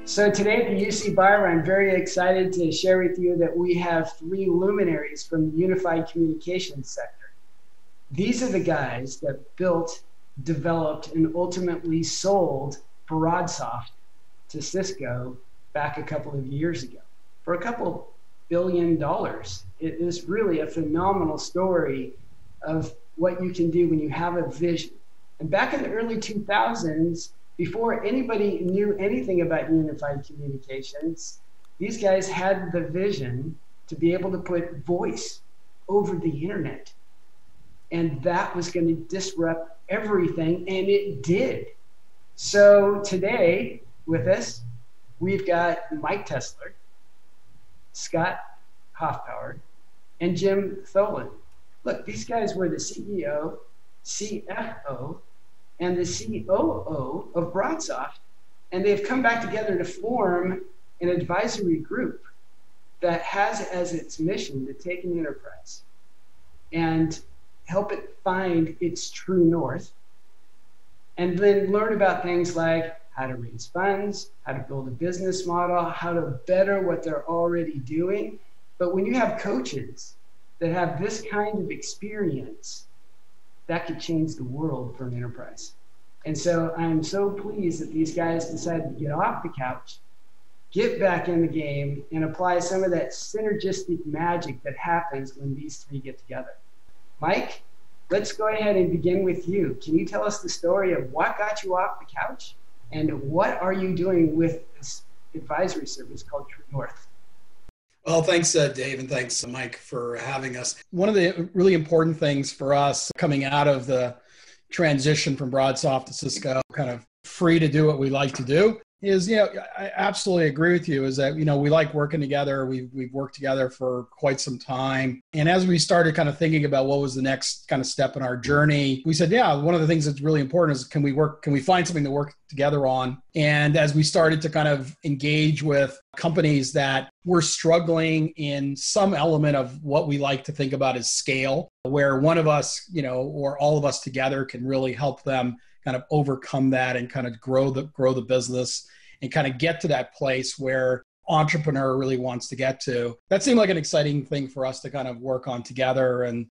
So today at the UC Bar, I'm very excited to share with you that we have three luminaries from the unified communications sector. These are the guys that built, developed, and ultimately sold Broadsoft to Cisco back a couple of years ago for a couple $1 billion. It is really a phenomenal story of what you can do when you have a vision. And back in the early 2000s, before anybody knew anything about unified communications, these guys had the vision to be able to put voice over the internet. And that was going to disrupt everything, and it did. So today with us, we've got Mike Tessler, Scott Hoffpauir, and Jim Tholen. Look, these guys were the CEO, CFO, and the COO of Broadsoft, and they've come back together to form an advisory group that has as its mission to take an enterprise and help it find its true north, and then learn about things like how to raise funds, how to build a business model, how to better what they're already doing. But when you have coaches that have this kind of experience, that could change the world for an enterprise. And so I'm so pleased that these guys decided to get off the couch, get back in the game, and apply some of that synergistic magic that happens when these three get together. Mike, let's go ahead and begin with you. Can you tell us the story of what got you off the couch and what are you doing with this advisory service called True North? Well, thanks, Dave, and thanks, Mike, for having us. One of the really important things for us coming out of the transition from Broadsoft to Cisco, kind of free to do what we like to do, is, I absolutely agree with you, is that, we like working together. We've worked together for quite some time. And as we started kind of thinking about what was the next kind of step in our journey, we said, yeah, one of the things that's really important is can we find something to work together on? And as we started to kind of engage with companies that were struggling in some element of what we like to think about as scale, where one of us, or all of us together can really help them kind of overcome that and kind of grow the business and kind of get to that place where entrepreneur really wants to get to. That seemed like an exciting thing for us to kind of work on together. And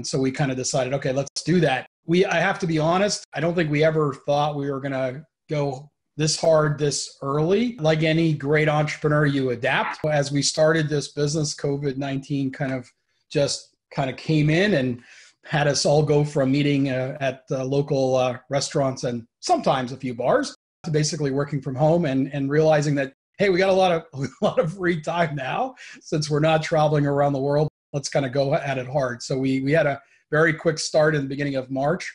so we kind of decided, okay, let's do that. I have to be honest, I don't think we ever thought we were going to go this hard this early. Like any great entrepreneur, you adapt. As we started this business, COVID-19 kind of came in and had us all go from meeting at local restaurants and sometimes a few bars to basically working from home and realizing that, hey, we got a lot of free time now since we're not traveling around the world. Let's kind of go at it hard. So we had a very quick start in the beginning of March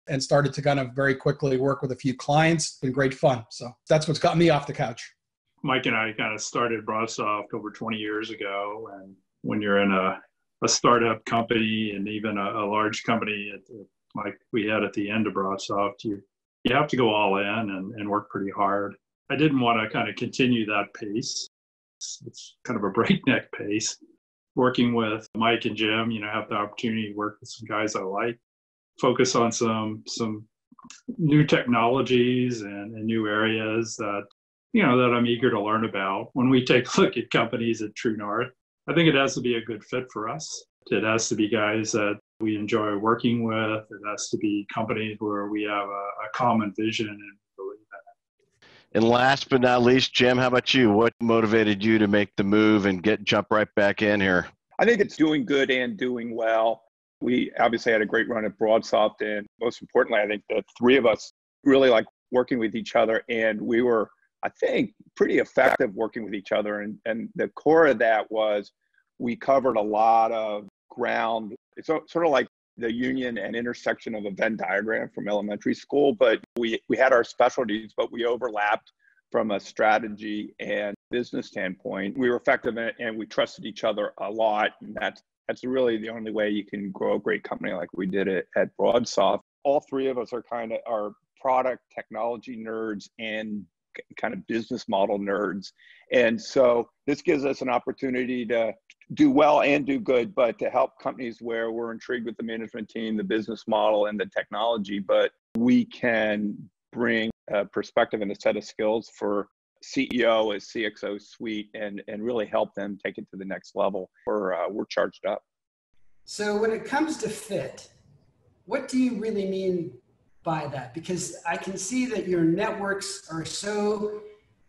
and started to kind of very quickly work with a few clients. It's been great fun. So that's what's got me off the couch. Mike and I kind of started Broadsoft over 20 years ago. And when you're in a startup company and even a large company like we had at the end of Broadsoft, you have to go all in and work pretty hard. I didn't want to kind of continue that pace. It's kind of a breakneck pace. Working with Mike and Jim, have the opportunity to work with some guys I like, focus on some new technologies and new areas that I'm eager to learn about. When we take a look at companies at True North, I think it has to be a good fit for us. It has to be guys that we enjoy working with. It has to be companies where we have a common vision and believe in it. And last but not least, Jim, how about you? What motivated you to make the move and jump right back in here? I think it's doing good and doing well. We obviously had a great run at Broadsoft, and most importantly, I think the three of us really like working with each other, and we were, I think, pretty effective working with each other. And the core of that was we covered a lot of ground. It's sort of like the union and intersection of a Venn diagram from elementary school, but we had our specialties, but we overlapped from a strategy and business standpoint. We were effective in it, and we trusted each other a lot. And that's really the only way you can grow a great company like we did it at Broadsoft. All three of us are product technology nerds and kind of business model nerds. And so this gives us an opportunity to do well and do good, but to help companies where we're intrigued with the management team, the business model, and the technology, but we can bring a perspective and a set of skills for CEO, a CXO suite, and really help them take it to the next level. We're charged up. So when it comes to fit, what do you really mean by that? Because I can see that your networks are so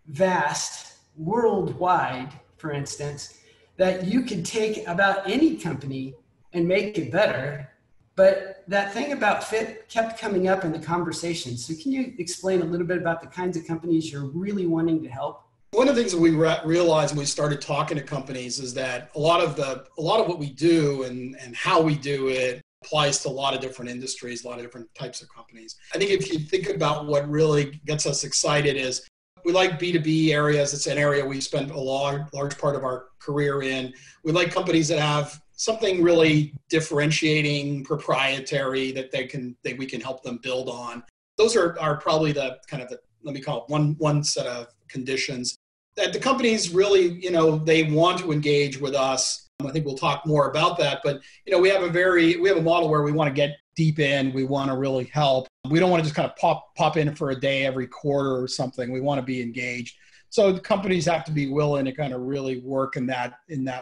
vast worldwide, for instance, that you could take about any company and make it better. But that thing about fit kept coming up in the conversation. So can you explain a little bit about the kinds of companies you're really wanting to help? One of the things that we realized when we started talking to companies is that a lot of what we do and how we do it applies to a lot of different industries, a lot of different types of companies. I think if you think about what really gets us excited is we like B2B areas. It's an area we spent a large part of our career in. We like companies that have something really differentiating, proprietary that we can help them build on. Those are probably the kind of let me call it one set of conditions that the companies really, they want to engage with us. I think we'll talk more about that, but we have a model where we want to get deep in. We want to really help. We don't want to just kind of pop in for a day every quarter or something. We want to be engaged. So the companies have to be willing to kind of really work in that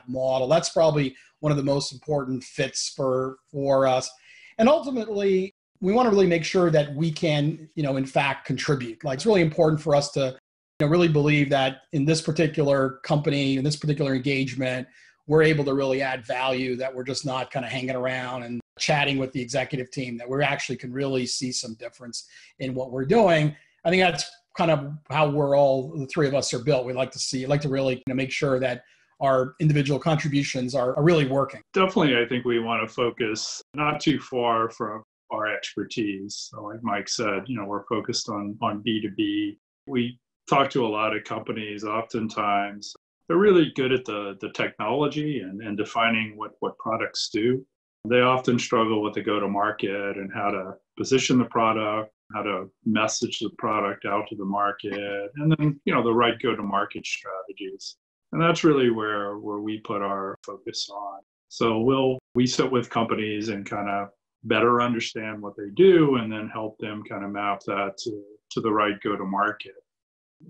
model. That's probably one of the most important fits for us. And ultimately, we want to really make sure that we can, in fact, contribute. Like, it's really important for us to really believe that in this particular company, in this particular engagement, we're able to really add value, that we're just not kind of hanging around and chatting with the executive team, that we actually can really see some difference in what we're doing. I think that's kind of how the three of us are built. We like to really make sure that our individual contributions are really working. Definitely, I think we want to focus not too far from our expertise. So like Mike said, we're focused on B2B. We talk to a lot of companies. Oftentimes, they're really good at the technology and defining what products do. They often struggle with the go-to-market and how to position the product, how to message the product out to the market, and then, the right go-to-market strategies. And that's really where we put our focus on. So we sit with companies and kind of better understand what they do and then help them kind of map that to the right go-to-market.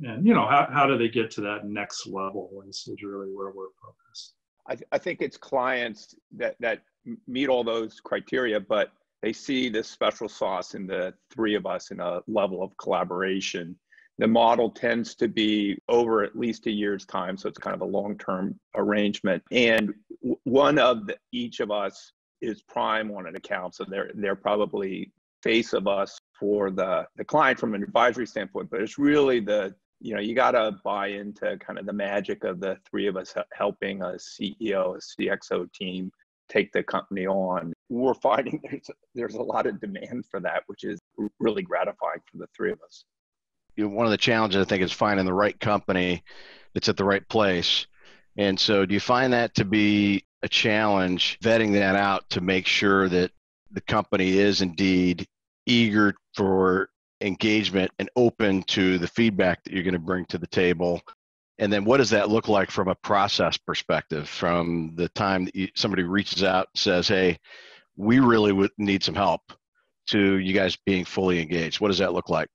And, how do they get to that next level is really where we're focused. I think it's clients that meet all those criteria, but they see this special sauce in the three of us in a level of collaboration. The model tends to be over at least a year's time, so it's kind of a long-term arrangement. And one of each of us is prime on an account, so they're probably face of us for the client from an advisory standpoint, but it's really you got to buy into kind of the magic of the three of us helping a CEO, a CXO team take the company on. We're finding there's a lot of demand for that, which is really gratifying for the three of us. One of the challenges, I think, is finding the right company that's at the right place. And so do you find that to be a challenge, vetting that out to make sure that the company is indeed eager for engagement and open to the feedback that you're going to bring to the table? And then what does that look like from a process perspective, from the time that somebody reaches out and says, hey, we really would need some help, to you guys being fully engaged? What does that look like?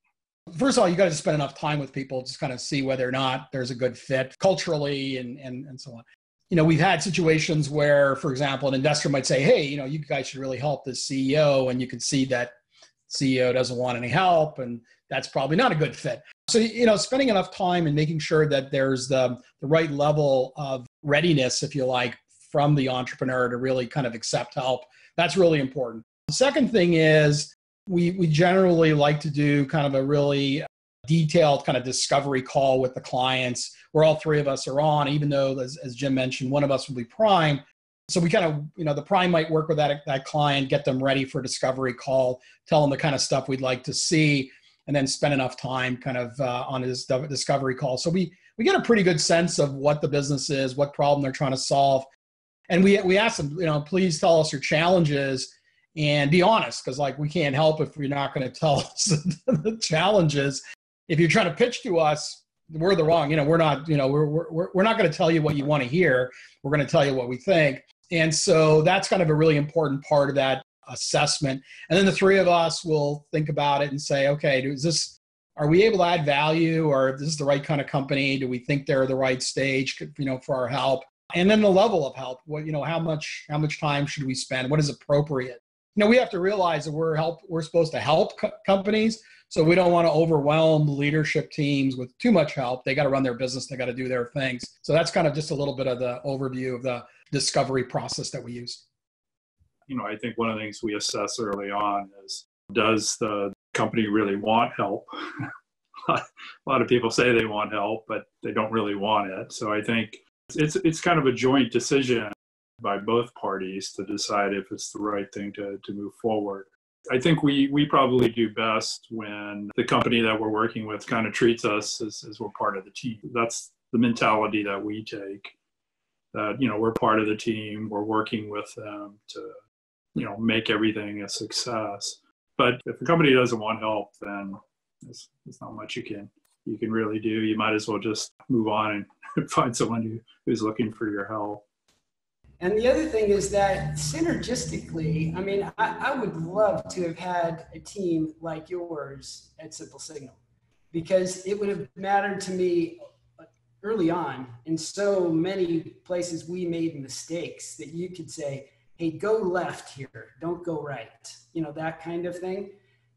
First of all, you got to spend enough time with people to kind of see whether or not there's a good fit culturally and so on. We've had situations where, for example, an investor might say, hey, you guys should really help this CEO, and you can see that CEO doesn't want any help, and that's probably not a good fit. So, spending enough time and making sure that there's the right level of readiness, if you like, from the entrepreneur to really kind of accept help, that's really important. The second thing is we generally like to do kind of a really detailed kind of discovery call with the clients where all three of us are on, even though, as Jim mentioned, one of us will be prime. So we kind of, the prime might work with that client, get them ready for a discovery call, tell them the kind of stuff we'd like to see, and then spend enough time kind of on his discovery call. So we get a pretty good sense of what the business is, what problem they're trying to solve. And we ask them, please tell us your challenges and be honest, because we can't help if you're not going to tell us the challenges. If you're trying to pitch to us, we're the wrong, we're not, we're not going to tell you what you want to hear. We're going to tell you what we think. And so that's kind of a really important part of that assessment. And then the three of us will think about it and say, okay, are we able to add value, or this is the right kind of company? Do we think they're the right stage, for our help? And then the level of help, how much time should we spend? What is appropriate? We have to realize that we're supposed to help companies. So we don't want to overwhelm leadership teams with too much help. They got to run their business. They got to do their things. So that's kind of just a little bit of the overview of the discovery process that we use. I think one of the things we assess early on is, does the company really want help? A lot of people say they want help, but they don't really want it. So I think it's kind of a joint decision by both parties to decide if it's the right thing to move forward. I think we probably do best when the company that we're working with kind of treats us as we're part of the team. That's the mentality that we take, that, we're part of the team, we're working with them to, make everything a success. But if a company doesn't want help, then there's not much you can really do. You might as well just move on and find someone who's looking for your help. And the other thing is that synergistically, I would love to have had a team like yours at Simple Signal, because it would have mattered to me early on. In so many places we made mistakes that you could say, hey, go left here, don't go right. That kind of thing.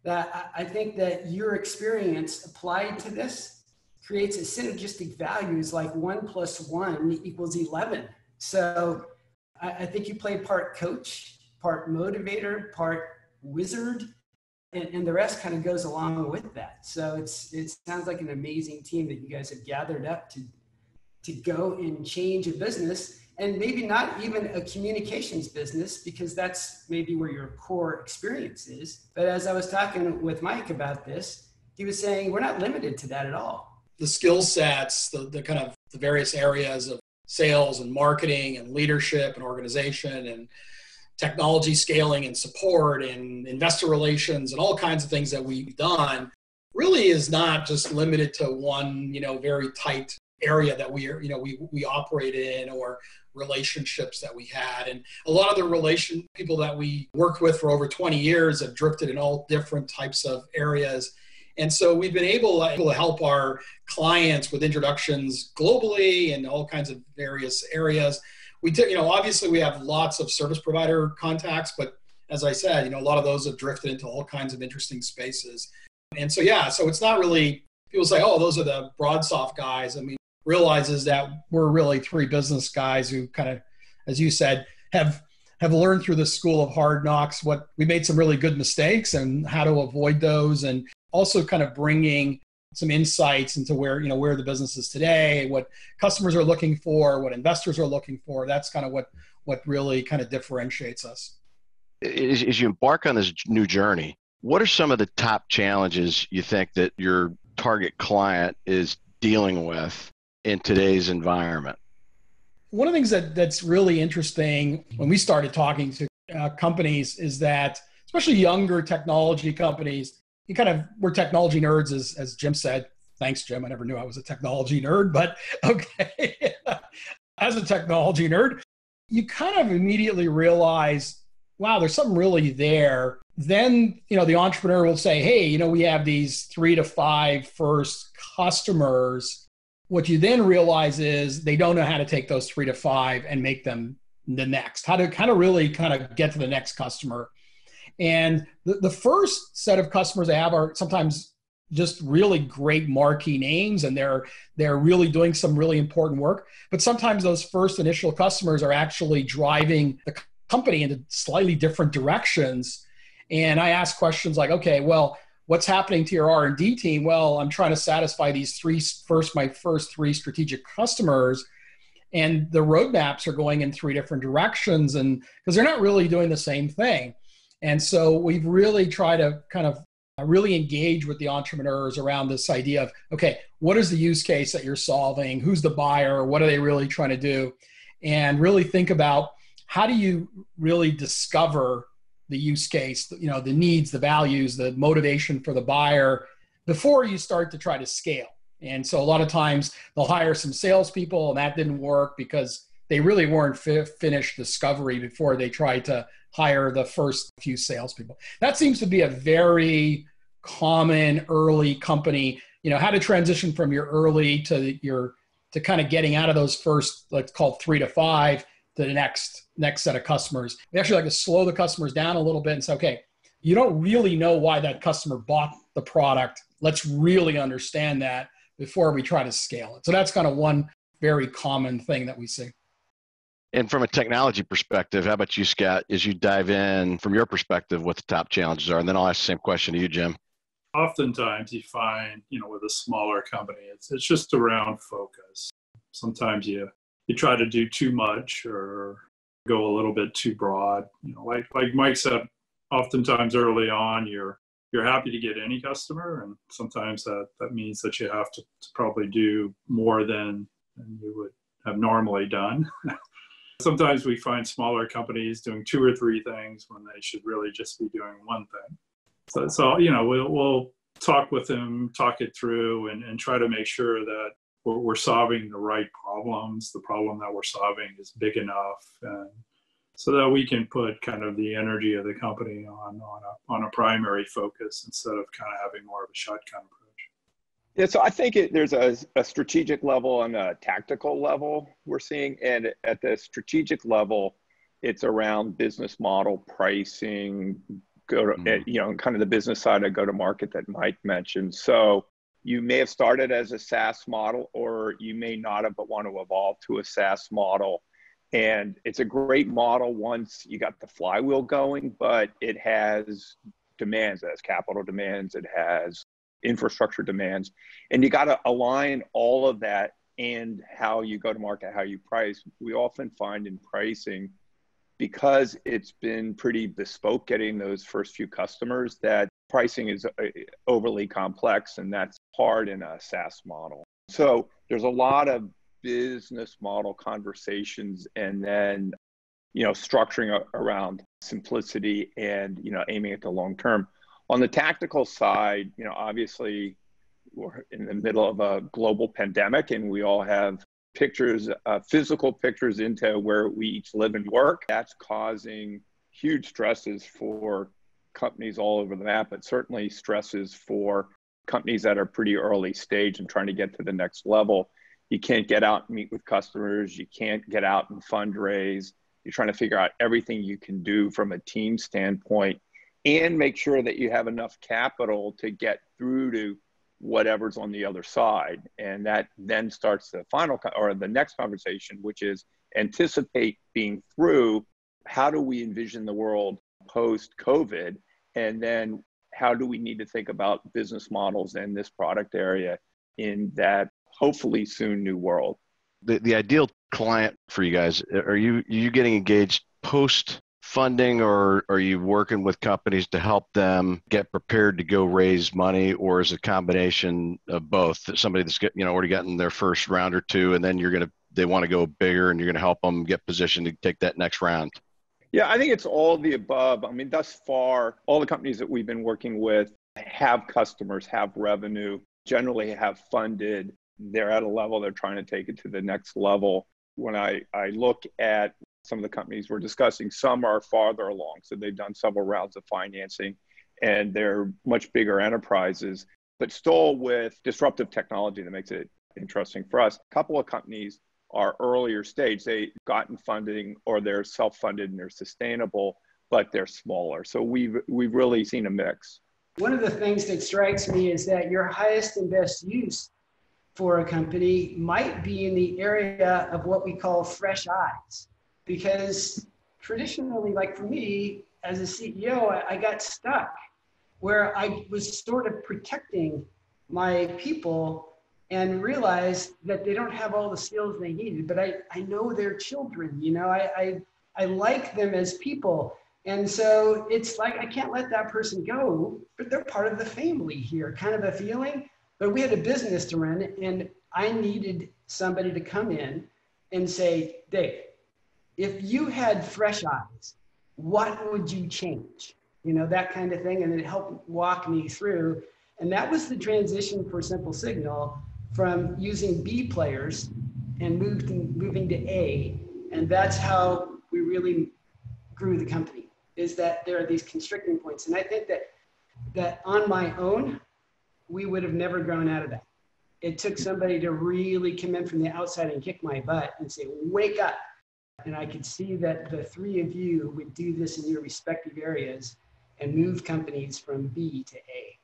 That I think that your experience applied to this creates a synergistic values like 1 + 1 = 11. So I think you play part coach, part motivator, part wizard, and the rest kind of goes along with that. So it sounds like an amazing team that you guys have gathered up to go and change a business, and maybe not even a communications business, because that's maybe where your core experience is. But as I was talking with Mike about this, he was saying we're not limited to that at all. The skill sets, the kind of the various areas of sales and marketing and leadership and organization and technology scaling and support and investor relations and all kinds of things that we've done really is not just limited to one, very tight area that we operate in, or relationships that we had. And a lot of the people that we worked with for over 20 years have drifted in all different types of areas. And so we've been able to help our clients with introductions globally in all kinds of various areas. We obviously we have lots of service provider contacts, but as I said, a lot of those have drifted into all kinds of interesting spaces. And so, so it's not really, people say, oh, those are the Broadsoft guys. Realizes that we're really three business guys who kind of, as you said, have learned through the school of hard knocks we made some really good mistakes and how to avoid those, and also kind of bringing some insights into where the business is today, what customers are looking for, what investors are looking for. That's kind of what really kind of differentiates us. As you embark on this new journey, what are some of the top challenges you think that your target client is dealing with in today's environment? One of the things that's really interesting when we started talking to companies is that, especially younger technology companies, we're technology nerds, as Jim said. Thanks, Jim. I never knew I was a technology nerd, but okay. As a technology nerd, you kind of immediately realize, wow, there's something really there. Then, the entrepreneur will say, hey, we have these 3 to 5 first customers. What you then realize is they don't know how to take those 3 to 5 and make them the next, how to really get to the next customer. And the first set of customers they have are sometimes just really great marquee names, and they're really doing some really important work. But sometimes those first initial customers are actually driving the company into slightly different directions. And I ask questions like, okay, well, what's happening to your R&D team? Well, I'm trying to satisfy my first 3 strategic customers, and the roadmaps are going in 3 different directions, and because they're not really doing the same thing. And so we've really tried to kind of really engage with the entrepreneurs around this idea of, okay, what is the use case that you're solving? Who's the buyer? What are they really trying to do? And really think about, how do you really discover the use case, the needs, the values, the motivation for the buyer before you start to try to scale. And so a lot of times they'll hire some salespeople, and that didn't work because they really weren't finished discovery before they tried to hire the first few salespeople. That seems to be a very common early company, how to transition from your early to kind of getting out of those first, let's call it 3 to 5 to the next set of customers. We actually like to slow the customers down a little bit and say, okay, you don't really know why that customer bought the product. Let's really understand that before we try to scale it. So that's kind of one very common thing that we see. And from a technology perspective, how about you, Scott, as you dive in from your perspective what the top challenges are? And then I'll ask the same question to you, Jim. Oftentimes you find, with a smaller company, it's just around focus. Sometimes you try to do too much or go a little bit too broad. Like Mike said, oftentimes early on, you're happy to get any customer, and sometimes that means that you have to probably do more than you would have normally done. Sometimes we find smaller companies doing 2 or 3 things when they should really just be doing one thing. So we'll talk with them, talk it through, and try to make sure that we're solving the right problems. The problem that we're solving is big enough, and so that we can put kind of the energy of the company on a primary focus instead of kind of having more of a shotgun approach. Yeah, so I think there's a strategic level and a tactical level we're seeing. And at the strategic level, it's around business model, pricing, kind of the business side of go-to-market that Mike mentioned. So you may have started as a SaaS model, or you may not have, but want to evolve to a SaaS model. And it's a great model once you got the flywheel going, but it has demands. It has capital demands. It has infrastructure demands. And you got to align all of that and how you go to market, how you price. We often find in pricing, because it's been pretty bespoke getting those first few customers, that pricing is overly complex, and that's hard in a SaaS model. So there's a lot of business model conversations, and then structuring around simplicity and aiming at the long term. On the tactical side, obviously we're in the middle of a global pandemic, and we all have pictures, physical pictures into where we each live and work. That's causing huge stresses for companies all over the map, but certainly stresses for companies that are pretty early stage and trying to get to the next level. You can't get out and meet with customers. You can't get out and fundraise. You're trying to figure out everything you can do from a team standpoint and make sure that you have enough capital to get through to whatever's on the other side. And that then starts the the next conversation, which is anticipate being through. How do we envision the world post-COVID? And then how do we need to think about business models in this product area in that hopefully soon new world? The ideal client for you guys, are you getting engaged post funding, or are you working with companies to help them get prepared to go raise money, or is it a combination of both? Somebody that's already gotten their first round or two, and then they want to go bigger, and you're going to help them get positioned to take that next round? Yeah, I think it's all of the above. I mean, thus far, all the companies that we've been working with have customers, have revenue, generally have funded. They're at a level, they're trying to take it to the next level. When I look at some of the companies we're discussing, some are farther along. So they've done several rounds of financing, and they're much bigger enterprises, but still with disruptive technology that makes it interesting for us. A couple of companies are earlier stage. They've gotten funding, or they're self-funded and they're sustainable, but they're smaller. So we've really seen a mix. One of the things that strikes me is that your highest and best use for a company might be in the area of what we call fresh eyes. Because traditionally, like for me, as a CEO, I got stuck where I was sort of protecting my people and realized that they don't have all the skills they needed, but I know they're children, I like them as people. And so it's like, I can't let that person go, but they're part of the family here, kind of a feeling. But we had a business to run, and I needed somebody to come in and say, Dave, if you had fresh eyes, what would you change? That kind of thing. And it helped walk me through. And that was the transition for Simple Signal from using B players and moving to A. And that's how we really grew the company, is that there are these constricting points. And I think that that on my own, we would have never grown out of that. It took somebody to really come in from the outside and kick my butt and say, wake up. And I could see that the three of you would do this in your respective areas and move companies from B to A.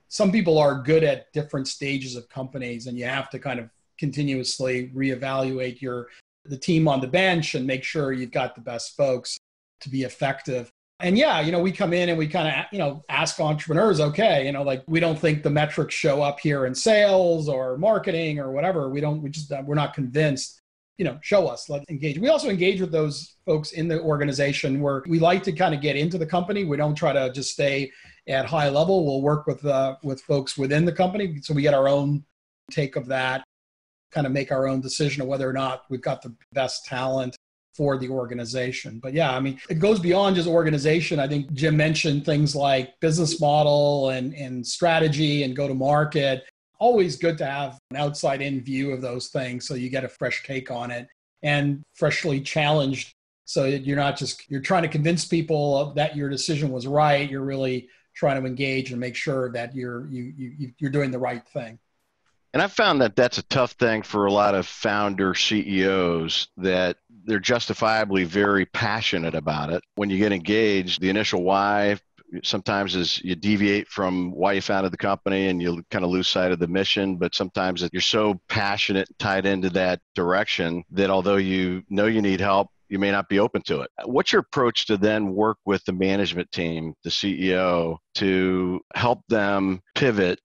Some people are good at different stages of companies, and you have to kind of continuously reevaluate the team on the bench and make sure you've got the best folks to be effective. And yeah, we come in and we kind of, ask entrepreneurs, okay, like we don't think the metrics show up here in sales or marketing or whatever. We're not convinced, show us, let's engage. We also engage with those folks in the organization where we like to kind of get into the company. We don't try to just stay at high level. We'll work with folks within the company. So we get our own take of that, kind of make our own decision of whether or not we've got the best talent for the organization. But yeah, it goes beyond just organization. I think Jim mentioned things like business model and strategy and go to market. Always good to have an outside in view of those things so you get a fresh take on it and freshly challenged. So you're trying to convince people that your decision was right. You're really trying to engage and make sure that you're doing the right thing. And I've found that that's a tough thing for a lot of founder CEOs, that they're justifiably very passionate about it. When you get engaged, the initial why sometimes is you deviate from why you founded the company and you kind of lose sight of the mission. But sometimes you're so passionate, tied into that direction that although you know you need help, you may not be open to it. What's your approach to then work with the management team, the CEO, to help them pivot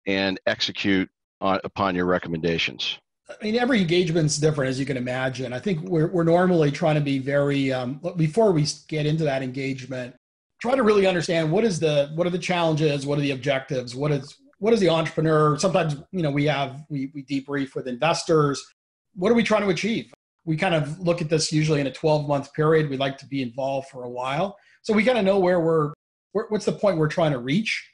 and execute upon your recommendations? Every engagement's different, as you can imagine. I think we're normally trying to be very, before we get into that engagement, try to really understand what are the challenges, what are the objectives, what is the entrepreneur. Sometimes, we debrief with investors. What are we trying to achieve? We kind of look at this usually in a 12-month period. We like to be involved for a while. So we kind of know what's the point we're trying to reach.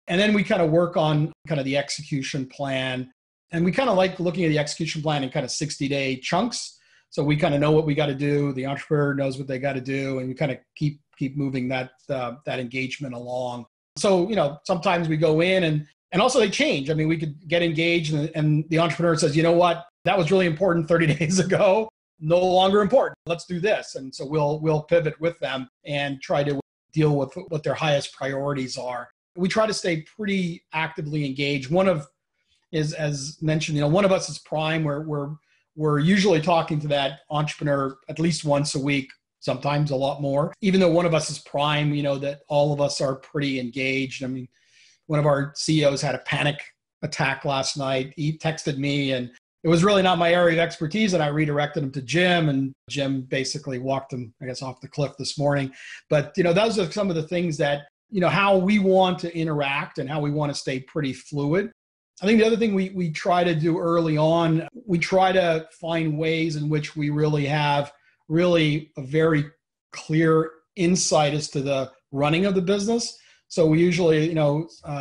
And then we kind of work on kind of the execution plan. And we kind of like looking at the execution plan in kind of 60-day chunks. So we kind of know what we got to do. The entrepreneur knows what they got to do. And we kind of keep moving that engagement along. So, sometimes we go in and also they change. We could get engaged and the entrepreneur says, you know what, that was really important 30 days ago. No longer important. Let's do this. And so we'll pivot with them and try to deal with what their highest priorities are. We try to stay pretty actively engaged. One of is, as mentioned, one of us is prime. We're usually talking to that entrepreneur at least once a week, sometimes a lot more. Even though one of us is prime, that all of us are pretty engaged. One of our CEOs had a panic attack last night. He texted me and it was really not my area of expertise, and I redirected him to Jim, and Jim basically walked him, I guess, off the cliff this morning. But, those are some of the things that, how we want to interact and how we want to stay pretty fluid. I think the other thing we try to do early on, we try to find ways in which we really have a very clear insight as to the running of the business. So we usually,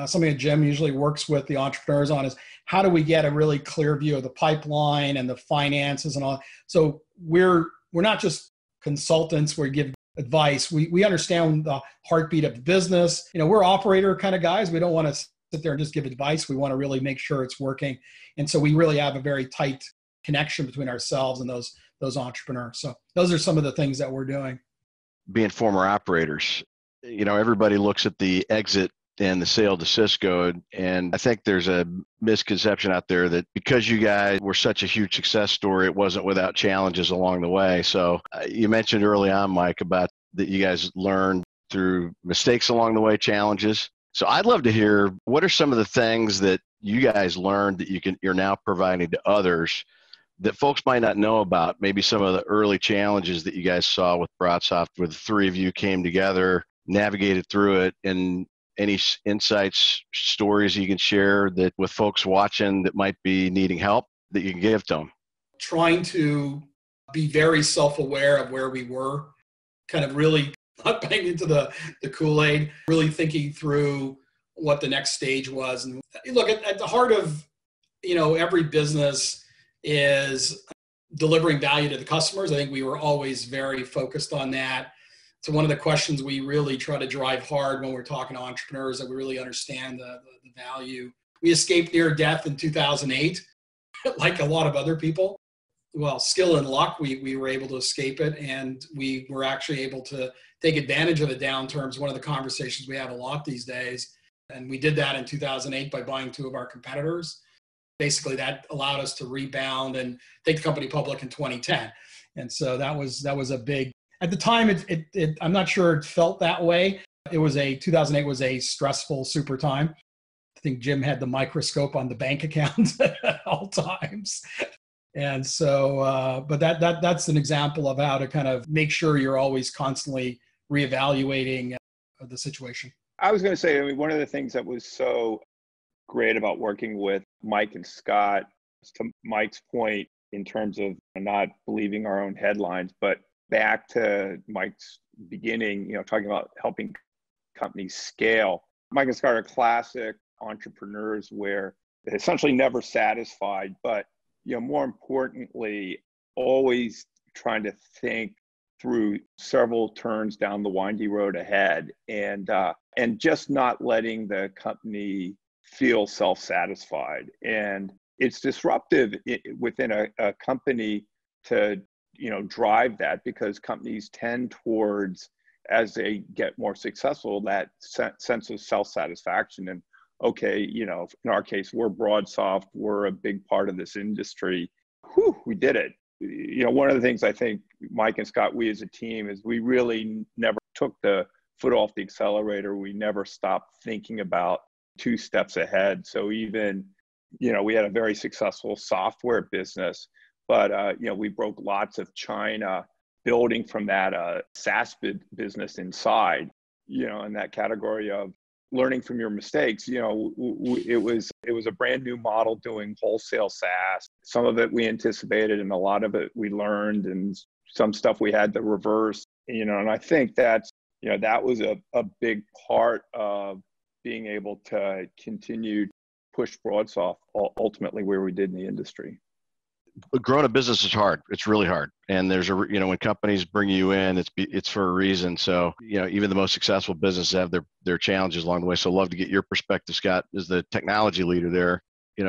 something that Jim usually works with the entrepreneurs on is how do we get a really clear view of the pipeline and the finances and all. So we're not just consultants where we give advice. We understand the heartbeat of the business. We're operator kind of guys. We don't want to sit there and just give advice. We want to really make sure it's working. And so we really have a very tight connection between ourselves and those entrepreneurs. So those are some of the things that we're doing. Being former operators, everybody looks at the exit and the sale to Cisco. And I think there's a misconception out there that because you guys were such a huge success story, it wasn't without challenges along the way. So you mentioned early on, Mike, about that you guys learned through mistakes along the way, challenges. So I'd love to hear, what are some of the things that you guys learned that you're now providing to others that folks might not know about? Maybe some of the early challenges that you guys saw with Broadsoft, where the three of you came together, navigated through it, and any insights, stories you can share that with folks watching that might be needing help that you can give to them? Trying to be very self-aware of where we were, kind of really not banging into the Kool-Aid, really thinking through what the next stage was. And look, at the heart of, every business is delivering value to the customers. I think we were always very focused on that. It's one of the questions we really try to drive hard when we're talking to entrepreneurs, that we really understand the value. We escaped near death in 2008, like a lot of other people. Well, skill and luck, we were able to escape it, and we were actually able to take advantage of the downturns. One of the conversations we have a lot these days, and we did that in 2008 by buying two of our competitors. Basically, that allowed us to rebound and take the company public in 2010. And so that was a big, at the time, I'm not sure it felt that way. 2008 was a stressful, super time. I think Jim had the microscope on the bank account at all times. And so, but that's an example of how to kind of make sure you're always constantly reevaluating the situation. I was going to say, I mean, one of the things that was so great about working with Mike and Scott, to Mike's point in terms of not believing our own headlines, but back to Mike's beginning, talking about helping companies scale. Mike and Scott are classic entrepreneurs where they're essentially never satisfied, but more importantly, always trying to think through several turns down the windy road ahead, and just not letting the company feel self-satisfied. And it's disruptive within a company to drive that, because companies tend towards, as they get more successful, that sense of self-satisfaction. And okay, in our case, we're Broadsoft, we're a big part of this industry. Whew, we did it. One of the things I think Mike and Scott, we as a team, is we really never took the foot off the accelerator. We never stopped thinking about 2 steps ahead. So even, we had a very successful software business, but, we broke lots of china, building from that SaaS business inside, in that category of learning from your mistakes. It was a brand new model doing wholesale SaaS. Some of it we anticipated, and a lot of it we learned, and some stuff we had to reverse. And I think that was a big part of being able to continue to push Broadsoft ultimately where we did in the industry. Growing a business is hard. It's really hard. And there's when companies bring you in, it's for a reason. So, even the most successful businesses have their challenges along the way. So I'd love to get your perspective, Scott, as the technology leader there,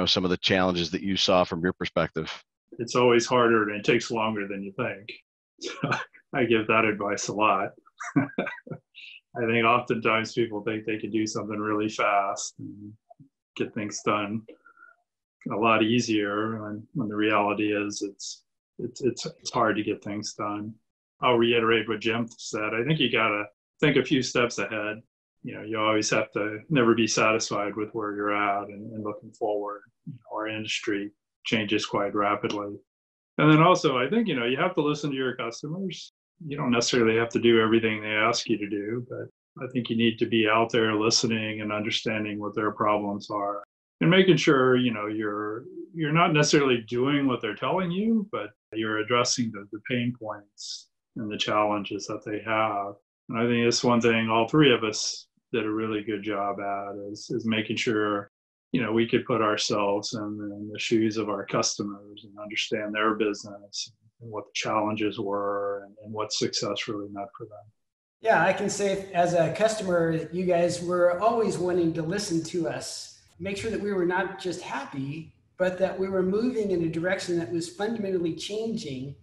some of the challenges that you saw from your perspective. It's always harder and it takes longer than you think. I give that advice a lot. I think oftentimes people think they can do something really fast and get things done a lot easier, and when the reality is it's hard to get things done. I'll reiterate what Jim said. I think you got to think a few steps ahead. You always have to never be satisfied with where you're at and looking forward. Our industry changes quite rapidly. And then also, I think, you have to listen to your customers. You don't necessarily have to do everything they ask you to do, but I think you need to be out there listening and understanding what their problems are. And making sure, you're not necessarily doing what they're telling you, but you're addressing the pain points and the challenges that they have. And I think it's one thing all 3 of us did a really good job at is making sure, we could put ourselves in the shoes of our customers and understand their business and what the challenges were and what success really meant for them. Yeah, I can say as a customer, you guys were always wanting to listen to us. Make sure that we were not just happy, but that we were moving in a direction that was fundamentally changing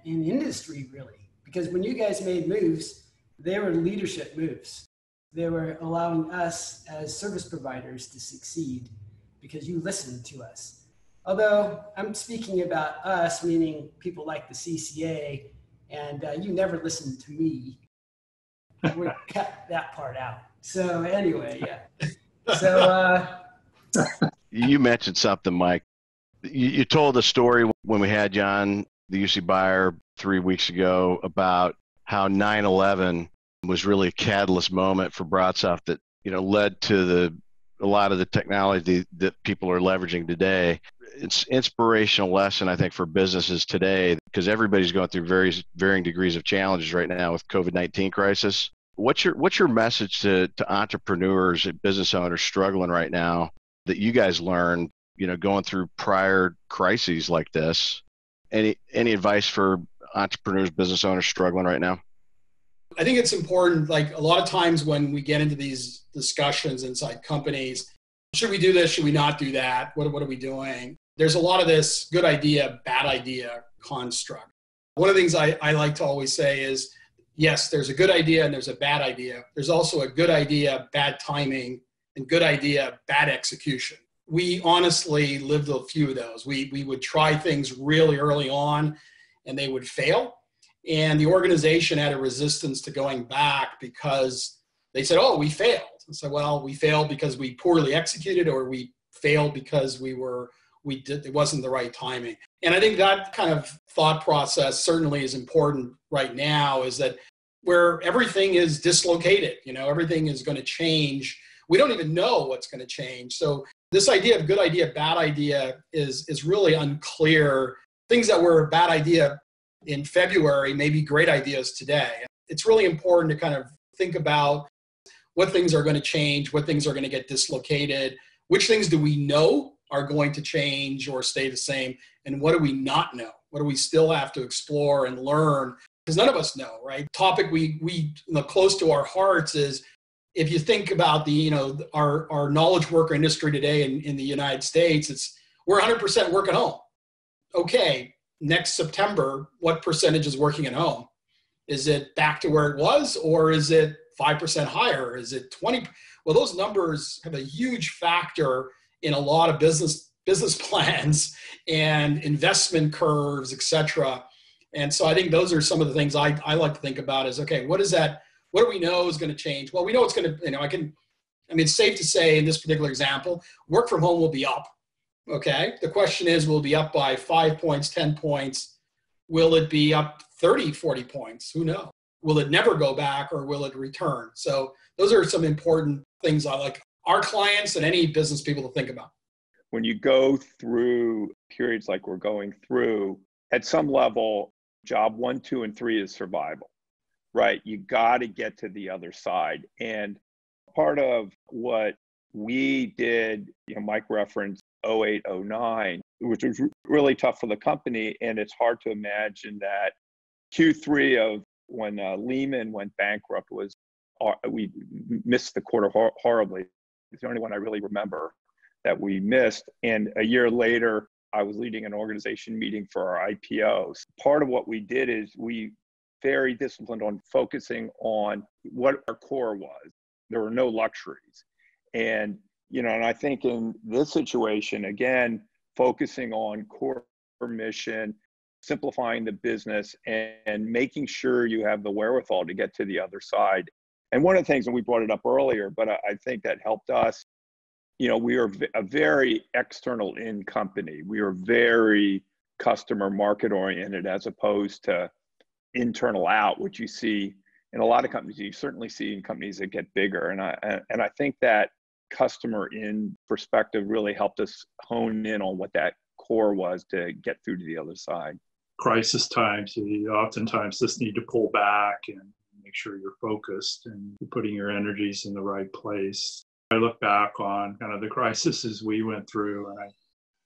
in industry, really. Because when you guys made moves, they were leadership moves. They were allowing us as service providers to succeed because you listened to us. Although I'm speaking about us, meaning people like the CCA, and you never listened to me. We cut that part out. So anyway, yeah. So you mentioned something, Mike. You told a story when we had you on the UC Buyer 3 weeks ago about how 9/11 was really a catalyst moment for Broadsoft that led to a lot of the technology that people are leveraging today. It's an inspirational lesson, I think, for businesses today, because everybody's going through varying degrees of challenges right now with COVID-19 crisis. What's your message to entrepreneurs and business owners struggling right now that you guys learned, going through prior crises like this? Any advice for entrepreneurs, business owners struggling right now? I think it's important, like a lot of times when we get into these discussions inside companies, should we do this? Should we not do that? What are we doing? There's a lot of this good idea, bad idea construct. One of the things I like to always say is, yes, there's a good idea and there's a bad idea. There's also a good idea, bad timing, and good idea, bad execution. We honestly lived a few of those. We would try things really early on and they would fail. And the organization had a resistance to going back because they said, oh, we failed. And so, well, we failed because we poorly executed, or we failed because it wasn't the right timing. And I think that kind of thought process certainly is important right now, is that where everything is dislocated, everything is going to change. We don't even know what's going to change. So this idea of good idea, bad idea is really unclear. Things that were a bad idea in February may be great ideas today. It's really important to kind of think about what things are going to change, what things are going to get dislocated, which things do we know are going to change or stay the same, and what do we not know? What do we still have to explore and learn? Because none of us know, right? Topic we close to our hearts is, if you think about our knowledge worker industry today in the United States, we're 100% work at home. Okay, next September, what percentage is working at home? Is it back to where it was, or is it 5% higher? Is it 20? Well, those numbers have a huge factor in a lot of business plans and investment curves, et cetera. And so I think those are some of the things I like to think about is, okay, what do we know is going to change? Well, we know it's going to, it's safe to say in this particular example, work from home will be up. Okay. The question is, will it be up by 5 points, 10 points? Will it be up 30, 40 points? Who knows? Will it never go back, or will it return? So those are some important things I like our clients and any business people to think about. When you go through periods like we're going through, at some level, job 1, 2, and 3 is survival, right? You got to get to the other side. And part of what we did, Mike referenced 08, 09, which was really tough for the company. And it's hard to imagine that Q3 of when Lehman went bankrupt we missed the quarter horribly. It's the only one I really remember that we missed. And a year later, I was leading an organization meeting for our IPOs. Part of what we did is we very disciplined on focusing on what our core was. There were no luxuries. And, and I think in this situation, again, focusing on core mission, simplifying the business, and making sure you have the wherewithal to get to the other side. And one of the things, and we brought it up earlier, but I think that helped us, we are a very external in company. We are very customer market oriented as opposed to internal out, which you see in a lot of companies. You certainly see in companies that get bigger. And I think that customer in perspective really helped us hone in on what that core was to get through to the other side. Crisis times, you oftentimes just need to pull back and make sure you're focused and putting your energies in the right place. I look back on kind of the crises we went through, and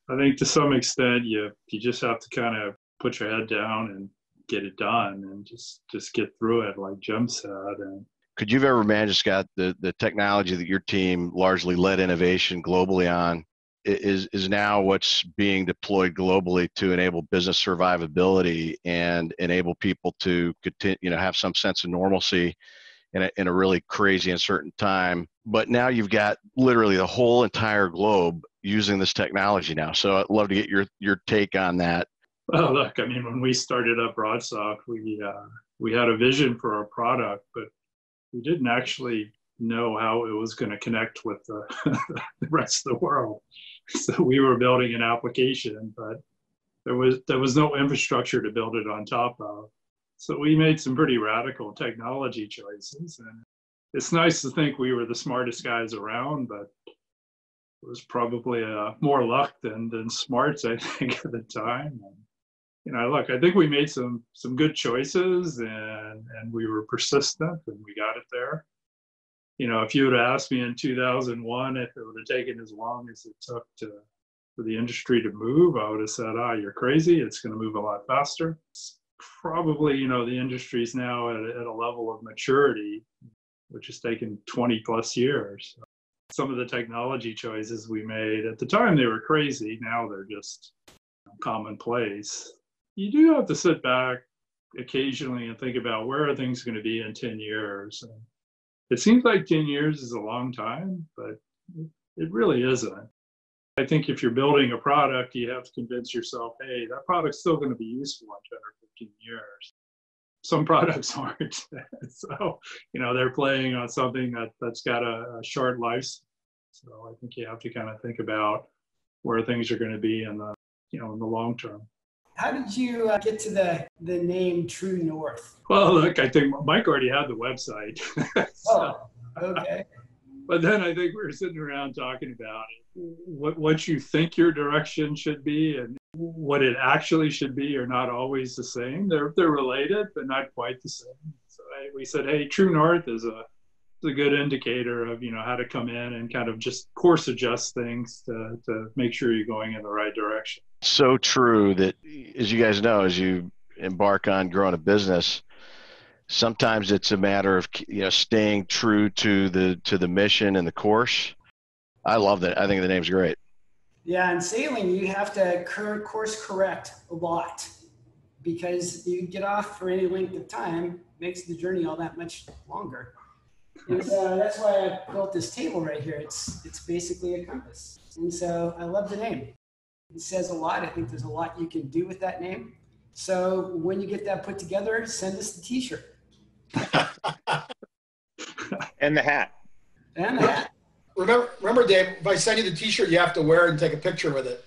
I think to some extent you just have to kind of put your head down and get it done and just get through it, like Jim said. And could you have ever imagined, Scott, the technology that your team largely led innovation globally on is now what's being deployed globally to enable business survivability and enable people to continue, have some sense of normalcy in a really crazy uncertain time. But now you've got literally the whole entire globe using this technology now. So I'd love to get your take on that. Well, look, when we started up Broadsoft, we had a vision for our product, but we didn't actually know how it was going to connect with the rest of the world. So we were building an application, but there was no infrastructure to build it on top of. So we made some pretty radical technology choices. And it's nice to think we were the smartest guys around, but it was probably more luck than smarts, I think, at the time. And, look, I think we made some good choices, and we were persistent, and we got it there. If you would have asked me in 2001 if it would have taken as long as it took for the industry to move, I would have said, you're crazy. It's going to move a lot faster. probably, the industry's now at a level of maturity, which has taken 20 plus years. Some of the technology choices we made at the time, they were crazy. Now they're just commonplace. You do have to sit back occasionally and think about where are things going to be in 10 years. And it seems like 10 years is a long time, but it really isn't. I think if you're building a product, you have to convince yourself, hey, that product's still going to be useful in 10 or 15 years. Some products aren't. So, they're playing on something that's got a short life. So I think you have to kind of think about where things are going to be in the long term. How did you get to the name True North? Well, look, I think Mike already had the website. Okay. But then I think we were sitting around talking about what you think your direction should be and what it actually should be are not always the same. They're related, but not quite the same. So we said, hey, True North is a good indicator of how to come in and kind of just course adjust things to make sure you're going in the right direction. So true that, as you guys know, as you embark on growing a business, sometimes it's a matter of staying true to the mission and the course. I love that. I think the name's great. Yeah, in sailing, you have to course correct a lot because you get off for any length of time, makes the journey all that much longer. And so that's why I built this table right here. It's basically a compass. And so I love the name. It says a lot. I think there's a lot you can do with that name. So when you get that put together, send us the t-shirt. And the hat. And the hat. Remember, Dave, if I send you the t-shirt, you have to wear it and take a picture with it.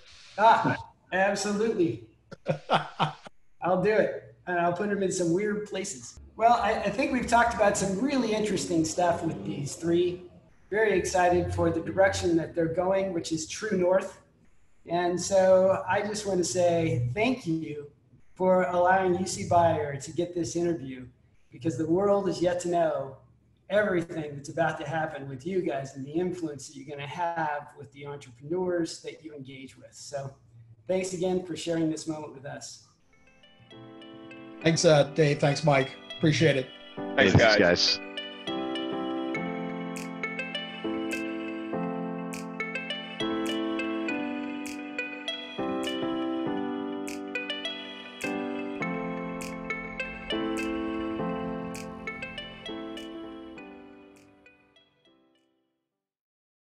Absolutely. I'll do it. And I'll put them in some weird places. Well, I think we've talked about some really interesting stuff with these three. Very excited for the direction that they're going, which is True North. And so I just want to say thank you for allowing UC Buyer to get this interview, because the world is yet to know everything that's about to happen with you guys and the influence that you're going to have with the entrepreneurs that you engage with. So thanks again for sharing this moment with us. Thanks, Dave. Thanks, Mike. Appreciate it. Thanks, guys.